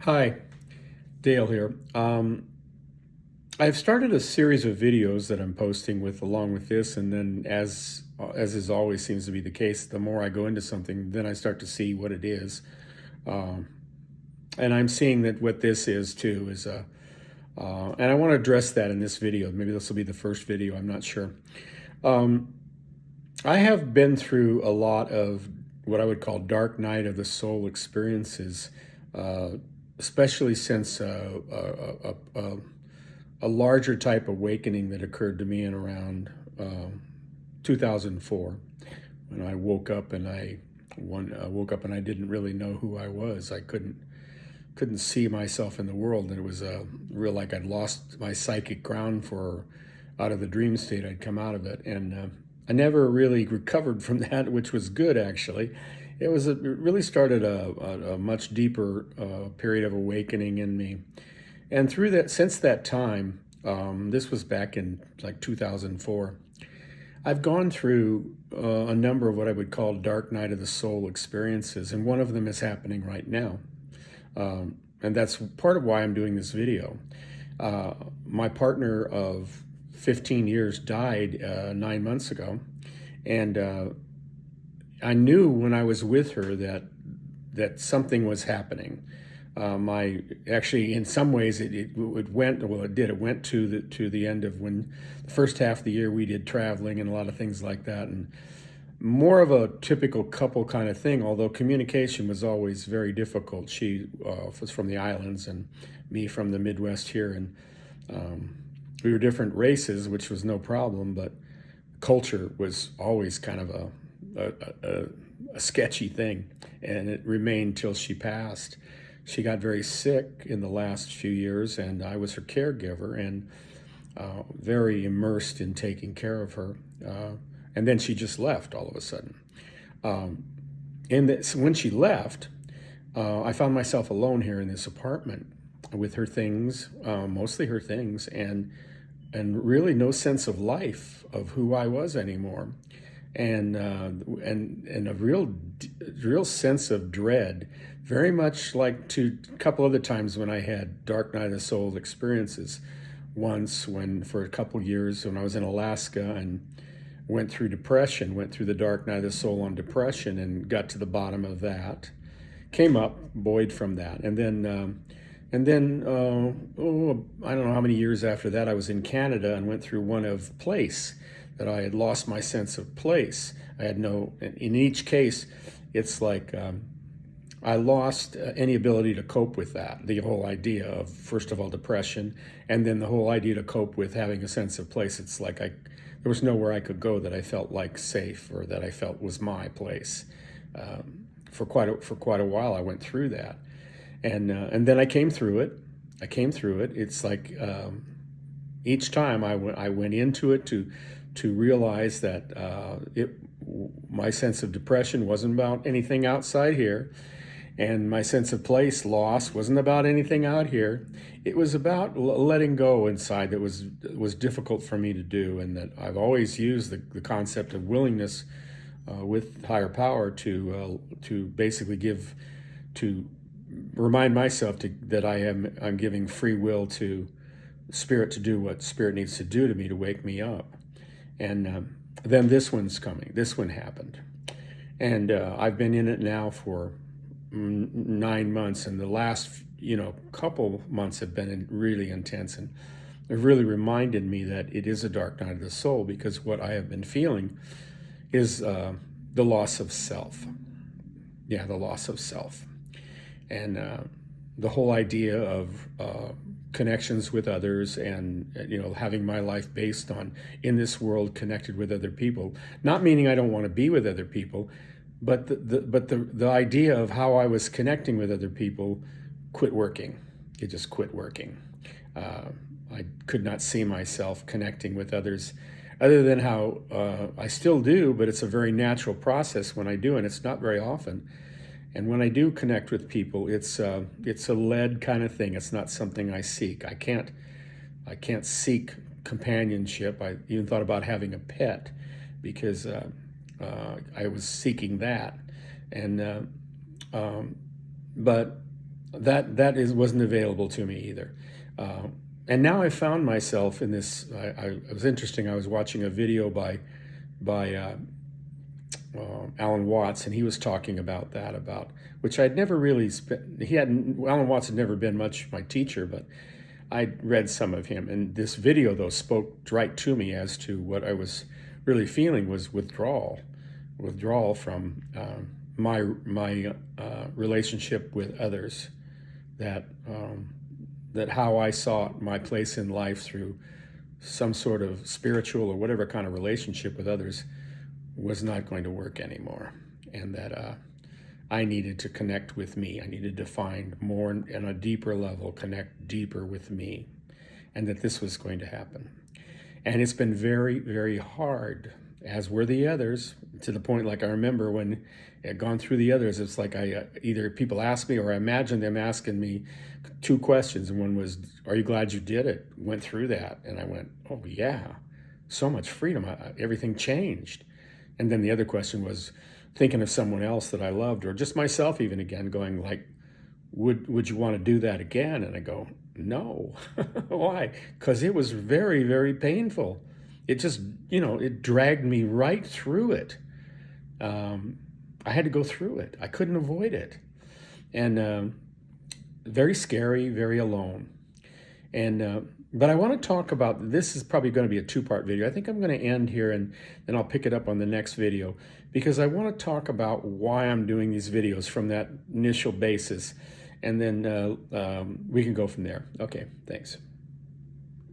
Hi, Dale here. I've started a series of videos that I'm posting with along with this, and then as is always seems to be the case, the more I go into something, then I start to see what it is. Um, and I'm seeing that what this is too is and I want to address that in this video. Maybe this will be the first video. I'm not sure. Um, I have been through a lot of what I would call dark night of the soul experiences, uh, especially since a larger type awakening that occurred to me in around 2004, when I woke up and woke up and I didn't really know who I was. I couldn't see myself in the world, and it was real like I'd lost my psychic ground for out of the dream state. I'd come out of it, and I never really recovered from that, which was good actually. It really started a much deeper period of awakening in me, and through that, since that time, this was back in like 2004. I've gone through a number of what I would call dark night of the soul experiences, and one of them is happening right now. And that's part of why I'm doing this video. My partner of 15 years died 9 months ago, and I knew when I was with her that something was happening. My actually, in some ways, it went well. It did. It went to the end of when the first half of the year we did traveling and a lot of things like that, and more of a typical couple kind of thing. Although communication was always very difficult. She was from the islands and me from the Midwest here, and we were different races, which was no problem. But culture was always kind of a, a, a sketchy thing, and it remained till she passed. She got very sick in the last few years, and I was her caregiver and very immersed in taking care of her. And then she just left all of a sudden. Um, when she left, I found myself alone here in this apartment with her things, mostly her things, and really no sense of life of who I was anymore, and a real sense of dread, very much like to a couple other times when I had dark night of the soul experiences. Once, when for a couple years when I was in Alaska and went through depression, went through the dark night of the soul on depression, and got to the bottom of that, came up buoyed from that, oh, I don't know how many years after that, I was in Canada and went through one of place, that I had lost my sense of place. I had no, in each case, it's like I lost any ability to cope with that. The whole idea of, first of all, depression, and then the whole idea to cope with having a sense of place. It's like there was nowhere I could go that I felt like safe or that I felt was my place. For quite a while, I went through that, and then I came through it. I came through it. It's like each time I went into it to realize that my sense of depression wasn't about anything outside here, and my sense of place loss wasn't about anything out here. It was about letting go inside that was difficult for me to do, and that I've always used the concept of willingness with higher power to basically to remind myself that I'm giving free will to spirit to do what spirit needs to do to me to wake me up. And then this one's coming. This one happened, and I've been in it now for 9 months, and the last couple months have been really intense, and it really reminded me that it is a dark night of the soul, because what I have been feeling is the loss of self. Yeah, the loss of self, and the whole idea of connections with others, and having my life based on, in this world, connected with other people. Not meaning I don't want to be with other people, but the idea of how I was connecting with other people quit working. It just quit working. I could not see myself connecting with others, other than how I still do, but it's a very natural process when I do, and it's not very often. And when I do connect with people, it's a led kind of thing. It's not something I seek. I can't seek companionship. I even thought about having a pet, because I was seeking that, and but wasn't available to me either. Uh, and now I found myself in this. It was interesting. I was watching a video by Alan Watts, and he was talking about that, about which I'd never really spent. Alan Watts had never been much my teacher, but I read some of him, and this video though spoke right to me as to what I was really feeling was withdrawal from my relationship with others. That that how I saw my place in life through some sort of spiritual or whatever kind of relationship with others was not going to work anymore, and that I needed to connect with me. I needed to find more on a deeper level, connect deeper with me, and that this was going to happen. And it's been very, very hard, as were the others, to the point, like I remember when I had gone through the others, it's like either people ask me or I imagine them asking me two questions. And one was, are you glad you did it? Went through that. And I went, oh yeah, so much freedom. Everything changed. And then the other question was thinking of someone else that I loved, or just myself even again, going like, would you want to do that again? And I go, no. Why? Because it was very, very painful. It just, it dragged me right through it. I had to go through it. I couldn't avoid it. And very scary, very alone. And but I want to talk about, this is probably going to be a two-part video. I think I'm going to end here and then I'll pick it up on the next video, because I want to talk about why I'm doing these videos from that initial basis. And then we can go from there. Okay, thanks.